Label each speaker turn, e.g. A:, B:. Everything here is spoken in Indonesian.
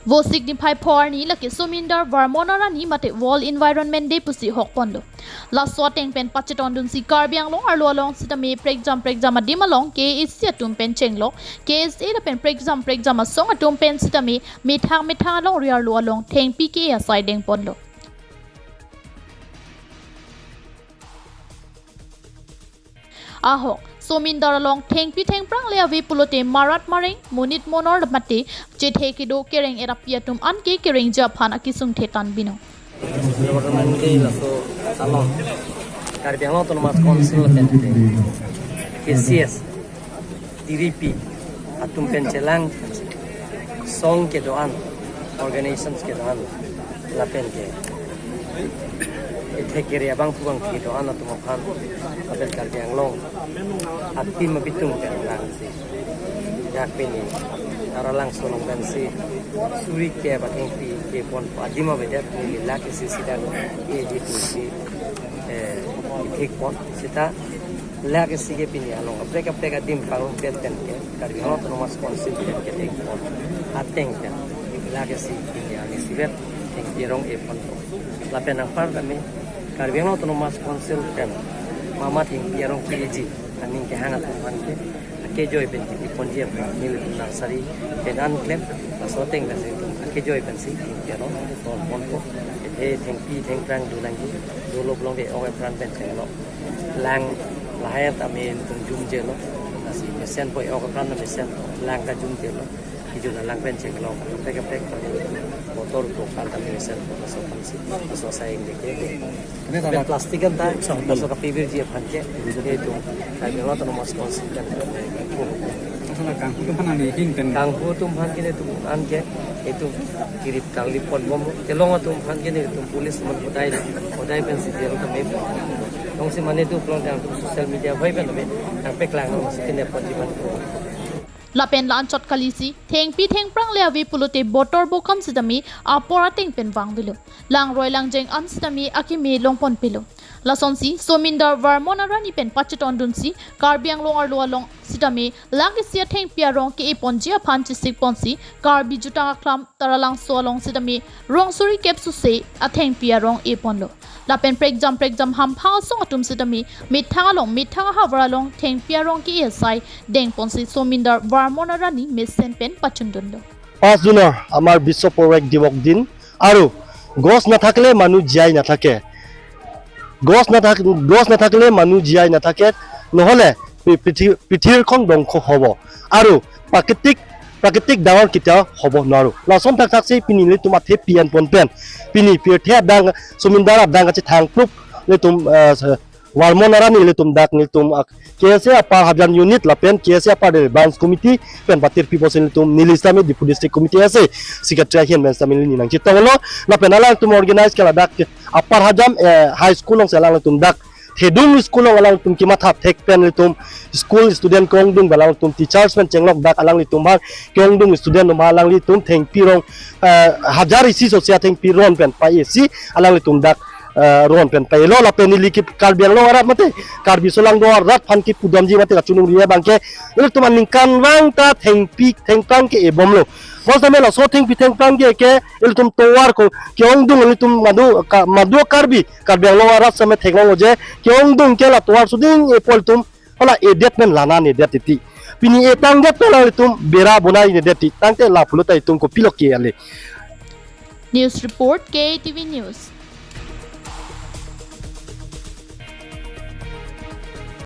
A: Vosik ni pai por ni laki Somindar Varmon arani mate World Environment Day pusi hokpondo. La swateng pen pacheton dun si karbiang long arlo long sita me preexam adim along KAC atum pen chenglo KSA la pen preexam asong atum pen sita me methang long riar lo along thengpi ke asai deng pondo. Ahok Somindar long thengpi thengprang le avi pulote marat mareng munit monor mate jethe kido kereng erapiatum anke kereng japan akisung thetan bino.
B: Karbiang Autonomous Council KCS DDP atum pencelang song ke doan organizations ke doan lapen ke ithe kiri abang puang ke doan atum khan abel karbiang long ati mabitung ke lang si yak pini Taralangaso long dan si suri ke bateng pi ke pon adima bedat ni lak si sidan e di si एक पॉइंट सीता लाके सीगे पिनी आलों अपने का दिन पाऊँ बेल तन के कार्बियों तो नमाज कौन सी दिन के एक पॉइंट आते हैं क्या लाके सी पिनी आने सीबेट एक येरों एक पॉइंट लापे नंबर कमी कार्बियों तो नमाज कौन सी दिन मामा थिंग येरों पीजी अनिंग के हांगा तो मान के जो इवेंट की पंजी अपना मिल नर्सरी पेदान क्लेम सोतेंग का से के जो इवेंट सी येरों तो पॉइंट को thengpi thengprang du langi du lop long de ong pran pen cheng lo lang lahaya ta men tung jum je lo asi mesen poi ong pran na mesen lang ka jum je lo ki ju lang pen cheng lo pe ka motor ko kal ta mesen so pan si so sa ing de ke ne plastic kan ta so ka pibir je phan ke e tu ka me lo to mas konsin kan kang tum phan ke tu an ke itu kirip kali pon bom telong atum phan ke ni tum police man hodai pen si jero ka me dong si mane tu plong dang social media vai pen me pe klang no si ne pon jiban
A: Lapen lan chot kalisi thengpi thengprang le avi pulote botor bokam sidami apora teng pen wang bilo lang roi lang jeng an sidami akime longpon pilo lasonsi Somindar Varmon arani pen pacheton dunsi karbiang long arlo along sidami langisia thengpia rong ke eponjia phanchi sikponsi karbi jutang aklam Taralangaso along sidami rong suri kepsu se athengpia rong eponlo lapen preexam ham pha song atum sidami mithang havara long thengpia rong ke esai deng ponsi Somindar Varmon arani mesen pen pachundundo
C: 5 জুনৰ আমাৰ বিশ্ব পৰিৱেশ দিৱস দিন আৰু গছ নাথাকিলে মানুহ জীয়াই নাথাকে গছ নাথাকিলে মানুহ জীয়াই নাথাকে নহলে পৃথিৱীখন ধ্বংস হ'ব আৰু প্ৰাকৃতিক ডাঙৰ কিটা হ'ব নোৱাৰো লাচন থাকছে পিনিলে তোমা থে পিয়ান পনপেন পিনি পিৰথে ডাং Somindar ডাং আছে থাং প্ৰুপ le tum Varmon arani le tum dak ni tum KAC apa habjan unit lapen KAC apa de balance committee pen batir people le tum nilista me di district committee ase secretary hian men samil ni nang chitawlo lapen ala tum organize kala dak apa hajam high school long salang tum dak thedung school long alang tum kimathap thek pen le tum school student kong dung balang tum teachers pen chenglok dak alang li tum bang kong dung student no malang li tum thengpi rong hajar isi sosia thengpi ron pen pa isi alang li tum dak ron pen pai lo la pen ni likip karbiang lo arat mate karbi solang do arat phan ki pudam ji mate chunung ria bangke ile tuman ningkan wang ta thengpi thengpang ke ebom lo mos me lo so thengpi thengpang ke ile tum towar ko kyong dung ile tum madu karbiang lo arat same thengong je kyong dung ke la towar suding e pol tum ola e det men lana ne det ti pini e tang det la tum bera bonai ne det ti tangte la pulutai tum ko pilok ke ale
A: News report KTV News